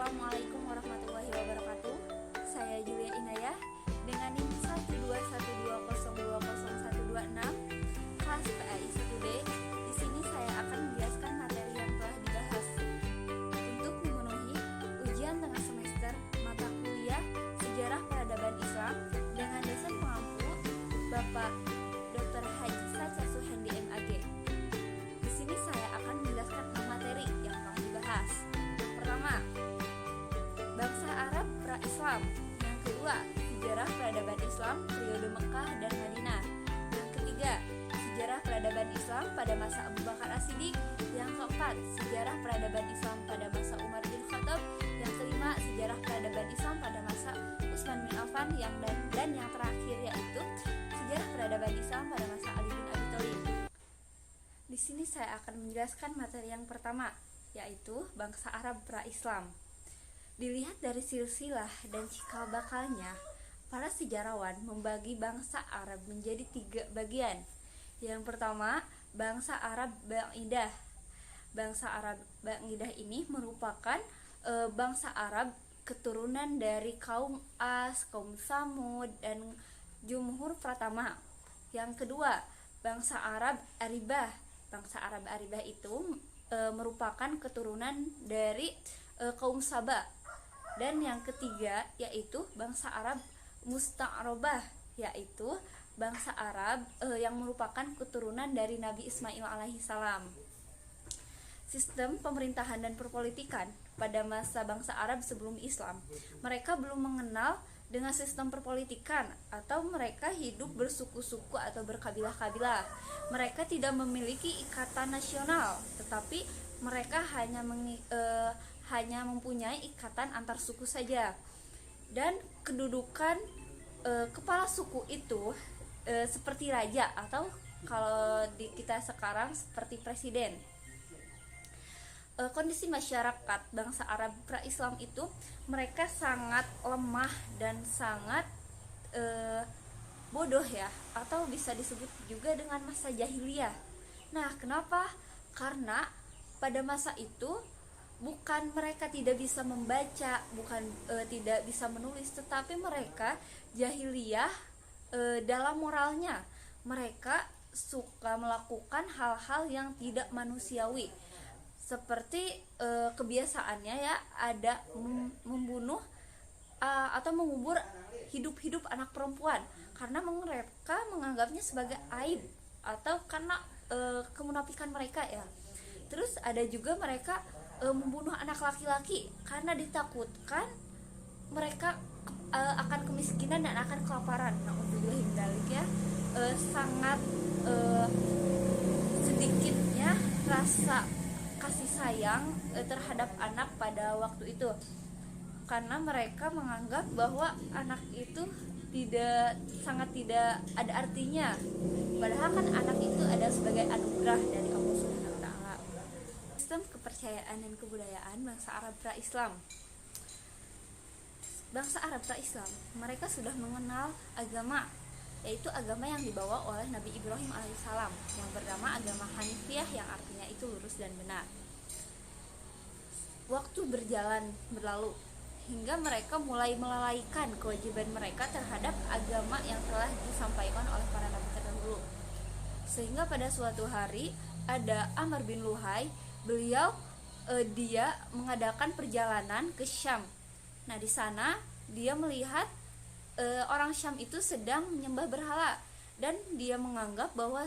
Assalamualaikum warahmatullahi wabarakatuh. Saya Julia Inayah dengan NIM 12120200126 kelas PAI 1D. Di sini saya akan menjelaskan materi yang telah dibahas. Untuk memenuhi ujian tengah semester mata kuliah Sejarah Peradaban Islam dengan dosen pengampu Bapak Dr. Haji Sacha Suhendi MAG. Di sini saya akan menjelaskan materi yang telah dibahas. Pertama, bangsa Arab pra-Islam. Yang kedua, sejarah peradaban Islam periode Mekah dan Madinah. Yang ketiga, sejarah peradaban Islam pada masa Abu Bakar As-Siddiq. Yang keempat, sejarah peradaban Islam pada masa Umar bin Khattab. Yang kelima, sejarah peradaban Islam pada masa Utsman bin Affan. Dan yang terakhir yaitu sejarah peradaban Islam pada masa Ali bin Abi Thalib. Di sini saya akan menjelaskan materi yang pertama, yaitu bangsa Arab pra-Islam. Dilihat dari silsilah dan cikal bakalnya, para sejarawan membagi bangsa Arab menjadi 3 bagian. Yang pertama, bangsa Arab Ba'idah. Bangsa Arab Ba'idah ini merupakan bangsa Arab keturunan dari kaum As, kaum Samud, dan Jumhur Pratama. Yang kedua, bangsa Arab Aribah. Bangsa Arab Aribah itu merupakan keturunan dari kaum Saba. Dan yang ketiga yaitu bangsa Arab Musta'robah, yaitu bangsa Arab yang merupakan keturunan dari Nabi Ismail alaihissalam. Sistem pemerintahan dan perpolitikan pada masa bangsa Arab sebelum Islam, mereka belum mengenal dengan sistem perpolitikan, atau mereka hidup bersuku-suku atau berkabilah-kabilah. Mereka tidak memiliki ikatan nasional, tetapi mereka hanya mempunyai ikatan antar suku saja. Dan kedudukan kepala suku itu seperti raja, atau kalau di kita sekarang seperti presiden. Kondisi masyarakat bangsa Arab pra-Islam itu mereka sangat lemah dan sangat bodoh ya, atau bisa disebut juga dengan masa jahiliyah. Nah, kenapa? Karena pada masa itu bukan mereka tidak bisa membaca, bukan tidak bisa menulis, tetapi mereka jahiliyah dalam moralnya. Mereka suka melakukan hal-hal yang tidak manusiawi. Seperti kebiasaannya ya, ada membunuh atau mengubur hidup-hidup anak perempuan karena mereka menganggapnya sebagai aib, atau karena kemunafikan mereka ya. Terus ada juga mereka membunuh anak laki-laki karena ditakutkan mereka akan kemiskinan dan akan kelaparan. Nah, untuk ya sangat sedikitnya rasa kasih sayang terhadap anak pada waktu itu, karena mereka menganggap bahwa anak itu sangat tidak ada artinya, padahal kan anak itu ada sebagai anugerah dari Allah Subhanahu wa taala. Sistem kepercayaan dan kebudayaan bangsa Arab pra-Islam. Bangsa Arab pra-Islam mereka sudah mengenal agama, yaitu agama yang dibawa oleh Nabi Ibrahim alaihissalam yang bernama agama Hanifiyah, yang artinya itu lurus dan benar. Waktu berlalu hingga mereka mulai melalaikan kewajiban mereka terhadap agama yang telah disampaikan oleh para nabi terdahulu. Sehingga pada suatu hari ada Amr bin Luhai, dia mengadakan perjalanan ke Syam. Nah, di sana dia melihat orang Syam itu sedang menyembah berhala, dan dia menganggap bahwa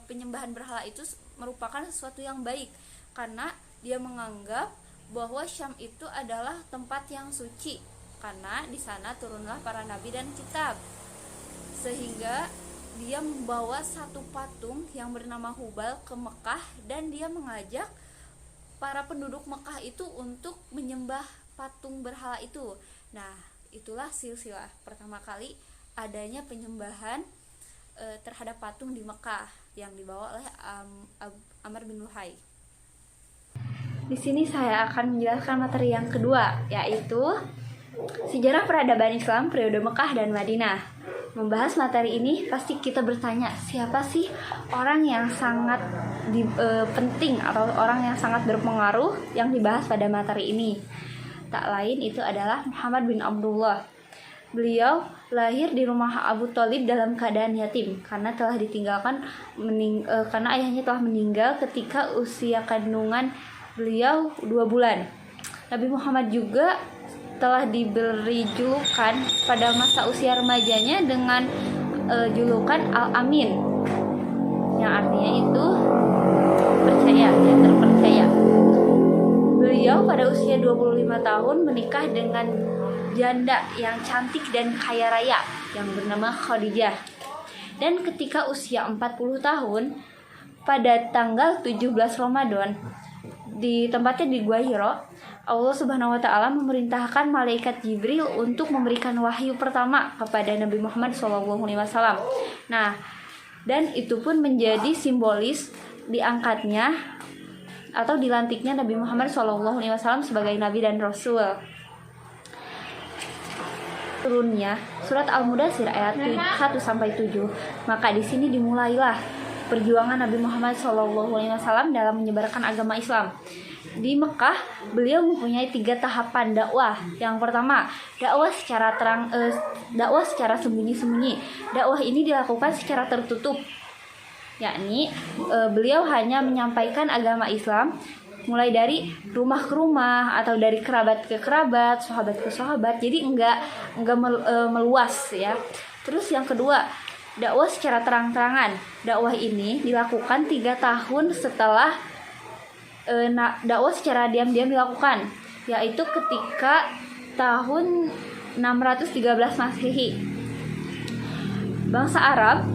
penyembahan berhala itu merupakan sesuatu yang baik, karena dia menganggap bahwa Syam itu adalah tempat yang suci, karena di sana turunlah para nabi dan kitab. Sehingga dia membawa satu patung yang bernama Hubal ke Mekah, dan dia mengajak para penduduk Mekah itu untuk menyembah patung berhala itu. Nah, itulah silsilah pertama kali adanya penyembahan terhadap patung di Mekah yang dibawa oleh Amr bin Luhai. Di sini saya akan menjelaskan materi yang kedua, yaitu sejarah peradaban Islam periode Mekah dan Madinah. Membahas materi ini pasti kita bertanya, siapa sih orang yang sangat penting atau orang yang sangat berpengaruh yang dibahas pada materi ini? tak lain itu adalah Muhammad bin Abdullah. Beliau lahir di rumah Abu Thalib dalam keadaan yatim karena telah ditinggalkan karena ayahnya telah meninggal ketika usia kandungan beliau 2 bulan. Nabi Muhammad juga telah diberi julukan pada masa usia remajanya dengan julukan Al-Amin, yang artinya itu percaya, ya, terpercaya. Beliau pada usia 25 tahun menikah dengan janda yang cantik dan kaya raya yang bernama Khadijah. Dan ketika usia 40 tahun pada tanggal 17 Ramadan di tempatnya di Gua Hiro, Allah Subhanahu wa taala memerintahkan malaikat Jibril untuk memberikan wahyu pertama kepada Nabi Muhammad SAW. Nah, dan itu pun menjadi simbolis diangkatnya atau dilantiknya Nabi Muhammad SAW sebagai nabi dan rasul. Turunnya surat Al-Mudaththir ayat 1-7. Maka di sini dimulailah perjuangan Nabi Muhammad SAW dalam menyebarkan agama Islam. Di Mekah, beliau mempunyai 3 tahapan dakwah. Yang pertama, dakwah secara sembunyi-sembunyi. Dakwah ini dilakukan secara tertutup, yakni beliau hanya menyampaikan agama Islam mulai dari rumah ke rumah atau dari kerabat ke kerabat, sahabat ke sahabat. Jadi enggak meluas ya. Terus yang kedua, dakwah secara terang-terangan. Dakwah ini dilakukan 3 tahun setelah dakwah secara diam-diam dilakukan, yaitu ketika tahun 613 Masehi. Bangsa Arab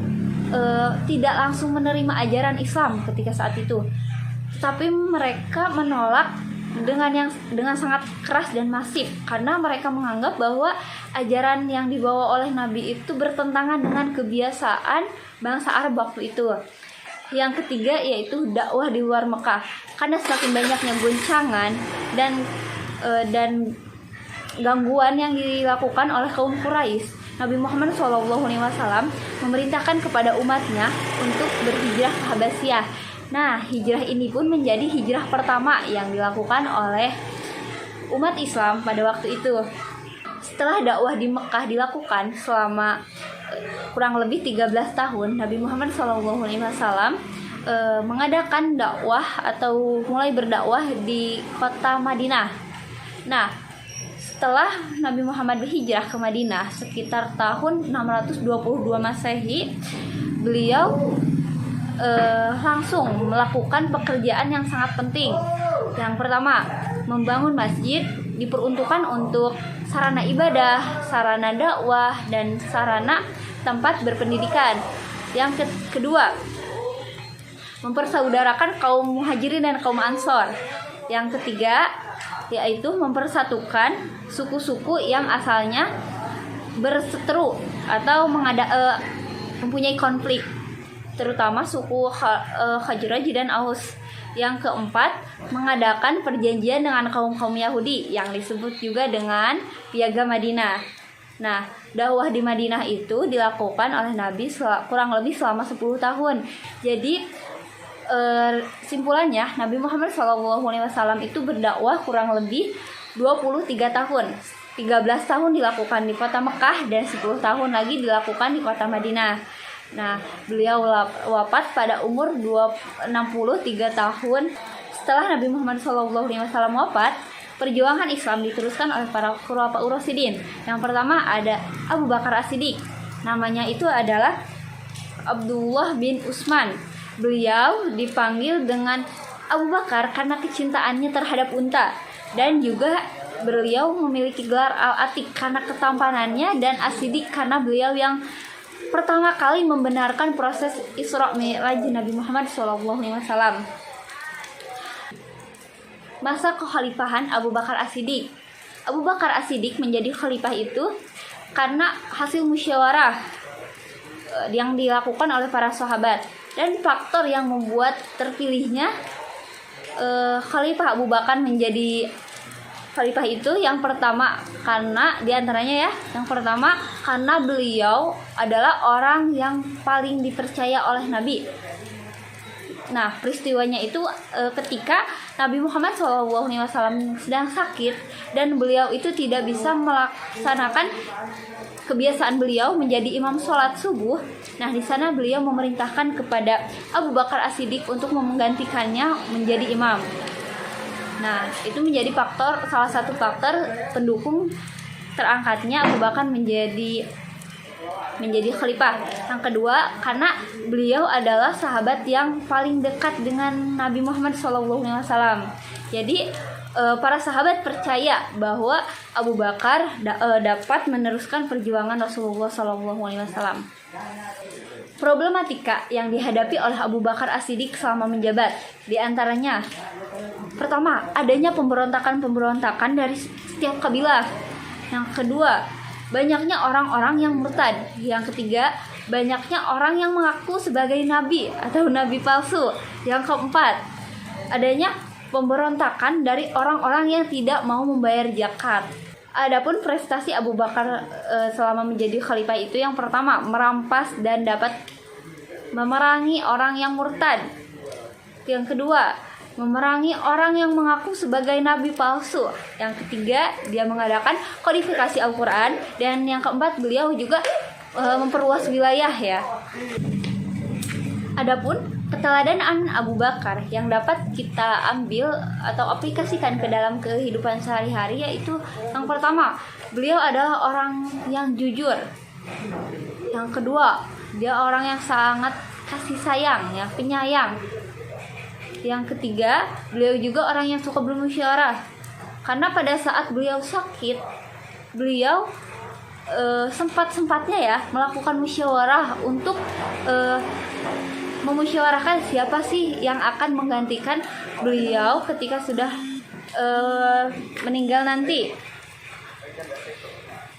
tidak langsung menerima ajaran Islam ketika saat itu, tetapi mereka menolak dengan sangat keras dan masif karena mereka menganggap bahwa ajaran yang dibawa oleh Nabi itu bertentangan dengan kebiasaan bangsa Arab waktu itu. Yang ketiga yaitu dakwah di luar Mekah, karena semakin banyaknya goncangan dan gangguan yang dilakukan oleh kaum Quraisy, Nabi Muhammad SAW memerintahkan kepada umatnya untuk berhijrah ke Habasyah. Nah, hijrah ini pun menjadi hijrah pertama yang dilakukan oleh umat Islam pada waktu itu. Setelah dakwah di Mekah dilakukan selama kurang lebih 13 tahun, Nabi Muhammad SAW mengadakan dakwah atau mulai berdakwah di kota Madinah. Nah, setelah Nabi Muhammad berhijrah ke Madinah sekitar tahun 622 Masehi, beliau langsung melakukan pekerjaan yang sangat penting. Yang pertama, membangun masjid diperuntukkan untuk sarana ibadah, sarana dakwah, dan sarana tempat berpendidikan. Yang kedua, mempersaudarakan kaum muhajirin dan kaum ansor. Yang ketiga, yaitu mempersatukan suku-suku yang asalnya berseteru atau mempunyai konflik, terutama suku Khazraj dan Aus. Yang keempat, mengadakan perjanjian dengan kaum-kaum Yahudi yang disebut juga dengan Piagam Madinah. Nah, dakwah di Madinah itu dilakukan oleh Nabi kurang lebih selama 10 tahun. Jadi simpulannya, Nabi Muhammad SAW itu berdakwah kurang lebih 23 tahun. 13 tahun dilakukan di kota Mekah dan 10 tahun lagi dilakukan di kota Madinah. Nah, beliau wafat pada umur 63 tahun. Setelah Nabi Muhammad SAW wafat, perjuangan Islam diteruskan oleh para Khulafaur Rasyidin. Yang pertama ada Abu Bakar As-Siddiq. Namanya itu adalah Abdullah bin Utsman. Beliau dipanggil dengan Abu Bakar karena kecintaannya terhadap unta, dan juga beliau memiliki gelar Al-Atiq karena ketampanannya, dan As-Siddiq karena beliau yang pertama kali membenarkan proses Isra Mi'raj Nabi Muhammad SAW. Masa kekhalifahan Abu Bakar As-Siddiq. Abu Bakar As-Siddiq menjadi khalifah itu karena hasil musyawarah yang dilakukan oleh para sahabat, dan faktor yang membuat terpilihnya Khalifah Abu Bakar menjadi khalifah itu yang pertama karena diantaranya yang pertama karena beliau adalah orang yang paling dipercaya oleh Nabi. Nah, peristiwanya itu ketika Nabi Muhammad SAW sedang sakit dan beliau itu tidak bisa melaksanakan kebiasaan beliau menjadi imam sholat subuh. Nah, di sana beliau memerintahkan kepada Abu Bakar As-Siddiq untuk menggantikannya menjadi imam. Nah, itu menjadi salah satu faktor pendukung terangkatnya Abu Bakar menjadi khalifah. Yang kedua, karena beliau adalah sahabat yang paling dekat dengan Nabi Muhammad SAW. Jadi para sahabat percaya bahwa Abu Bakar dapat meneruskan perjuangan Rasulullah SAW. Problematika yang dihadapi oleh Abu Bakar As-Siddiq selama menjabat, di antaranya pertama, adanya pemberontakan dari setiap kabilah. Yang kedua, banyaknya orang-orang yang murtad. Yang ketiga, banyaknya orang yang mengaku sebagai nabi atau nabi palsu. Yang keempat, adanya pemberontakan dari orang-orang yang tidak mau membayar zakat. Adapun prestasi Abu Bakar selama menjadi khalifah itu, yang pertama, merampas dan dapat memerangi orang yang murtad. Yang kedua, memerangi orang yang mengaku sebagai nabi palsu. Yang ketiga, dia mengadakan kodifikasi Al-Quran. Dan yang keempat, beliau juga memperluas wilayah ya. Adapun keteladanan Abu Bakar yang dapat kita ambil atau aplikasikan ke dalam kehidupan sehari-hari, yaitu yang pertama, beliau adalah orang yang jujur. Yang kedua, dia orang yang sangat kasih sayang, yang penyayang. Yang ketiga, beliau juga orang yang suka bermusyawarah. Karena pada saat beliau sakit, beliau sempat-sempatnya ya melakukan musyawarah untuk memusyawarahkan siapa sih yang akan menggantikan beliau ketika sudah meninggal nanti.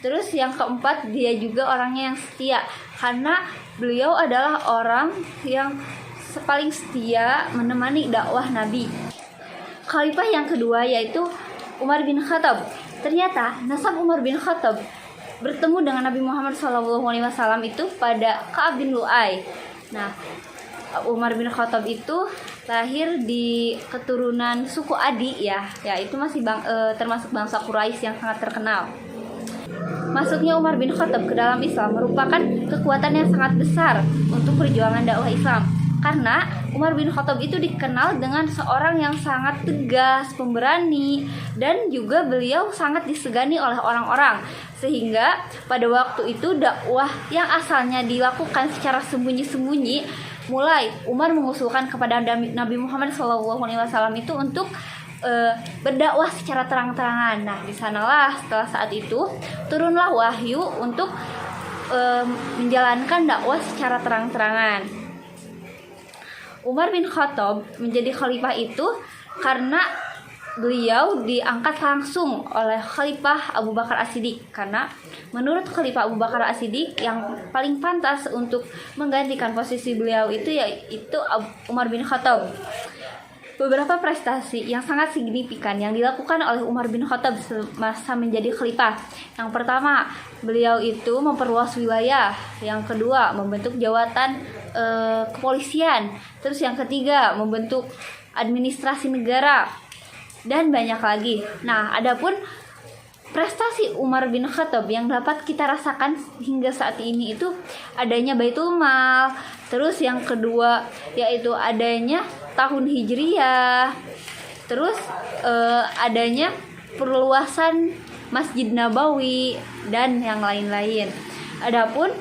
Terus yang keempat, dia juga orangnya yang setia, karena beliau adalah orang yang paling setia menemani dakwah Nabi. Khalifah yang kedua yaitu Umar bin Khattab. Ternyata nasab Umar bin Khattab bertemu dengan Nabi Muhammad SAW itu pada Ka'ab bin Lu'ay. Nah, Umar bin Khattab itu lahir di keturunan suku Adi ya itu masih termasuk bangsa Quraisy yang sangat terkenal. Masuknya Umar bin Khattab ke dalam Islam merupakan kekuatan yang sangat besar untuk perjuangan dakwah Islam. Karena Umar bin Khattab itu dikenal dengan seorang yang sangat tegas, pemberani, dan juga beliau sangat disegani oleh orang-orang. Sehingga pada waktu itu dakwah yang asalnya dilakukan secara sembunyi-sembunyi, mulai Umar mengusulkan kepada Nabi Muhammad SAW itu untuk berdakwah secara terang-terangan. Nah, di sanalah setelah saat itu turunlah wahyu untuk menjalankan dakwah secara terang-terangan. Umar bin Khattab menjadi khalifah itu karena beliau diangkat langsung oleh Khalifah Abu Bakar As-Siddiq. Karena menurut Khalifah Abu Bakar As-Siddiq yang paling pantas untuk menggantikan posisi beliau itu yaitu Umar bin Khattab. Beberapa prestasi yang sangat signifikan yang dilakukan oleh Umar bin Khattab semasa menjadi khalifah. Yang pertama, beliau itu memperluas wilayah. Yang kedua, membentuk jawatan kepolisian. Terus yang ketiga, membentuk administrasi negara. Dan banyak lagi. Nah, adapun prestasi Umar bin Khattab yang dapat kita rasakan hingga saat ini itu adanya Baitul Mal. Terus yang kedua yaitu adanya tahun Hijriyah. Terus adanya perluasan Masjid Nabawi dan yang lain-lain. Adapun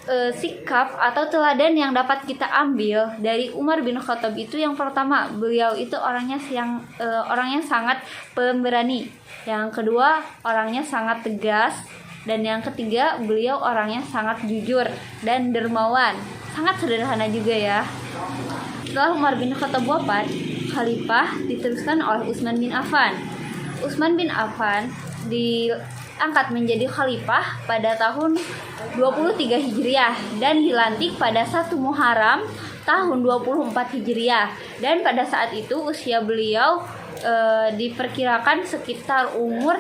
sikap atau teladan yang dapat kita ambil dari Umar bin Khattab itu, yang pertama, beliau itu orangnya sangat pemberani. Yang kedua, orangnya sangat tegas. Dan yang ketiga, beliau orangnya sangat jujur dan dermawan. Sangat sederhana juga ya. Setelah Umar bin Khattab wafat, khalifah diteruskan oleh Utsman bin Affan. Utsman bin Affan diangkat menjadi khalifah pada tahun 23 Hijriah dan dilantik pada 1 Muharram tahun 24 Hijriah. Dan pada saat itu usia beliau diperkirakan sekitar umur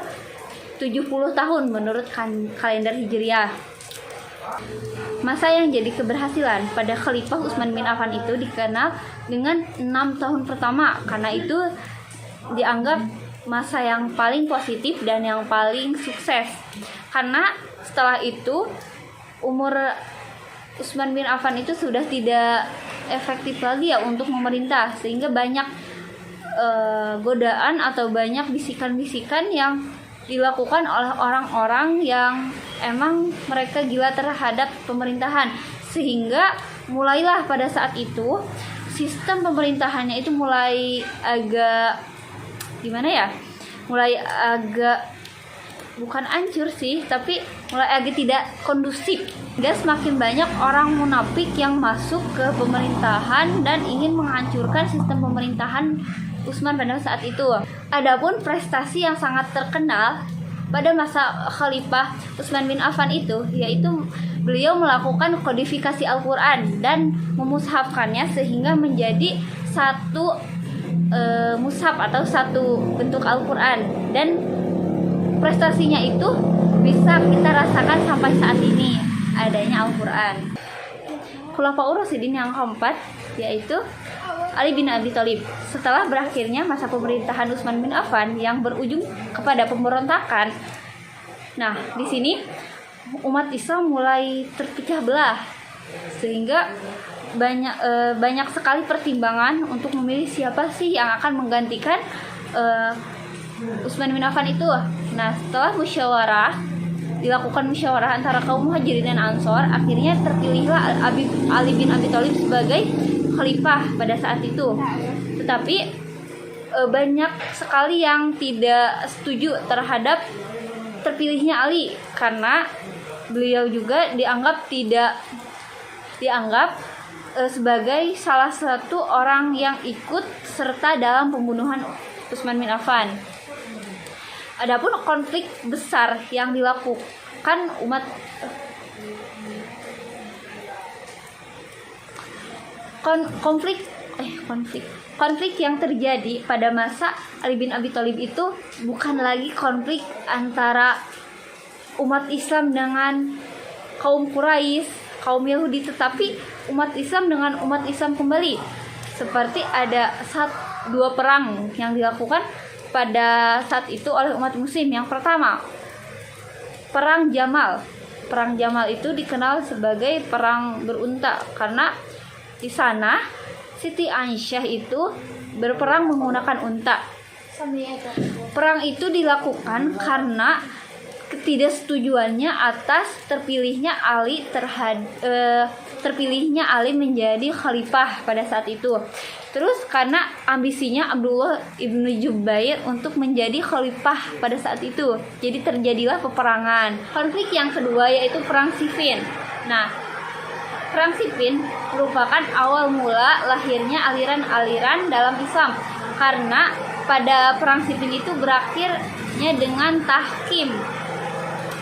70 tahun menurut kalender Hijriah. Masa yang jadi keberhasilan pada Khalifah Utsman bin Affan itu dikenal dengan 6 tahun pertama, karena itu dianggap masa yang paling positif dan yang paling sukses. Karena setelah itu umur Utsman bin Affan itu sudah tidak efektif lagi ya untuk memerintah, sehingga banyak godaan atau banyak bisikan-bisikan yang dilakukan oleh orang-orang yang emang mereka gila terhadap pemerintahan, sehingga mulailah pada saat itu sistem pemerintahannya itu mulai agak gimana ya, mulai agak bukan hancur sih, tapi mulai agak tidak kondusif. Dan semakin banyak orang munafik yang masuk ke pemerintahan dan ingin menghancurkan sistem pemerintahan Utsman pada saat itu. Adapun prestasi yang sangat terkenal pada masa Khalifah Utsman bin Affan itu, yaitu beliau melakukan kodifikasi Al-Quran dan memushafkannya sehingga menjadi satu mushaf atau satu bentuk Al-Quran, dan prestasinya itu bisa kita rasakan sampai saat ini adanya Al-Quran. Khulafaur Rasyidin yang keempat yaitu Ali bin Abi Thalib. Setelah berakhirnya masa pemerintahan Utsman bin Affan yang berujung kepada pemberontakan, nah di sini umat Islam mulai terpecah belah, sehingga banyak sekali pertimbangan untuk memilih siapa sih yang akan menggantikan Utsman bin Affan itu. Nah, setelah dilakukan musyawarah antara kaum Muhajirin dan Ansor, akhirnya terpilihlah Ali bin Abi Thalib sebagai khalifah pada saat itu. Tetapi banyak sekali yang tidak setuju terhadap terpilihnya Ali, karena beliau juga dianggap sebagai salah satu orang yang ikut serta dalam pembunuhan Utsman bin Affan. Adapun konflik besar yang dilakukan konflik yang terjadi pada masa Ali bin Abi Thalib itu bukan lagi konflik antara umat Islam dengan kaum Quraisy, kaum Yahudi, tetapi umat Islam dengan umat Islam kembali. Seperti ada dua perang yang dilakukan pada saat itu oleh umat muslim. Yang pertama, perang Jamal. Perang Jamal itu dikenal sebagai perang berunta, karena di sana Siti Aisyah itu berperang menggunakan unta. Perang itu dilakukan karena ketidaksetujuannya atas terpilihnya Ali menjadi khalifah pada saat itu. Terus karena ambisinya Abdullah ibnu Jubair untuk menjadi khalifah pada saat itu, jadi terjadilah peperangan. Konflik yang kedua yaitu perang Siffin. Nah, perang Siffin merupakan awal mula lahirnya aliran-aliran dalam Islam, karena pada perang Siffin itu berakhirnya dengan tahkim.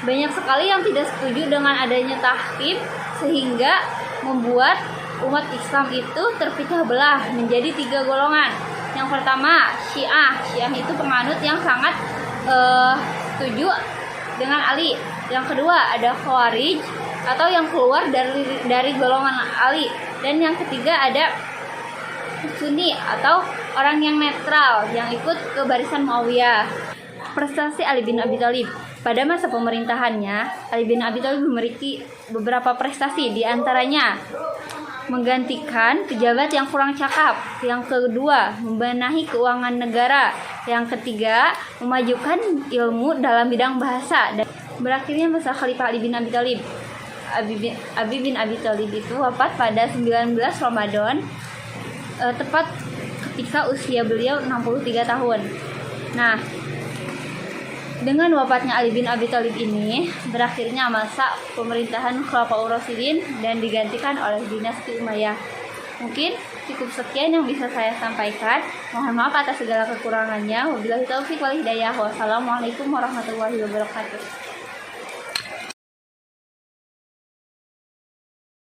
Banyak sekali yang tidak setuju dengan adanya tahkim, sehingga membuat umat Islam itu terpecah belah menjadi 3 golongan. Yang pertama, Syiah itu penganut yang sangat setuju dengan Ali. Yang kedua ada Khawarij atau yang keluar dari golongan Ali, dan yang ketiga ada Sunni atau orang yang netral yang ikut ke barisan Muawiyah. Prestasi Ali bin Abi Thalib. Pada masa pemerintahannya, Ali bin Abi Thalib memiliki beberapa prestasi, di antaranya menggantikan pejabat yang kurang cakap, yang kedua membenahi keuangan negara, yang ketiga memajukan ilmu dalam bidang bahasa. Dan berakhirnya masa Khalifah Ali bin Abi Thalib. Abi bin Abi Thalib itu wafat pada 19 Ramadan, tepat ketika usia beliau 63 tahun. Nah, dengan wafatnya Ali bin Abi Thalib ini, berakhirnya masa pemerintahan Khulafaur Rasyidin dan digantikan oleh dinasti Umayyah. Mungkin cukup sekian yang bisa saya sampaikan. Mohon maaf atas segala kekurangannya. Wabillahi taufiq wal hidayah. Wassalamualaikum warahmatullahi wabarakatuh.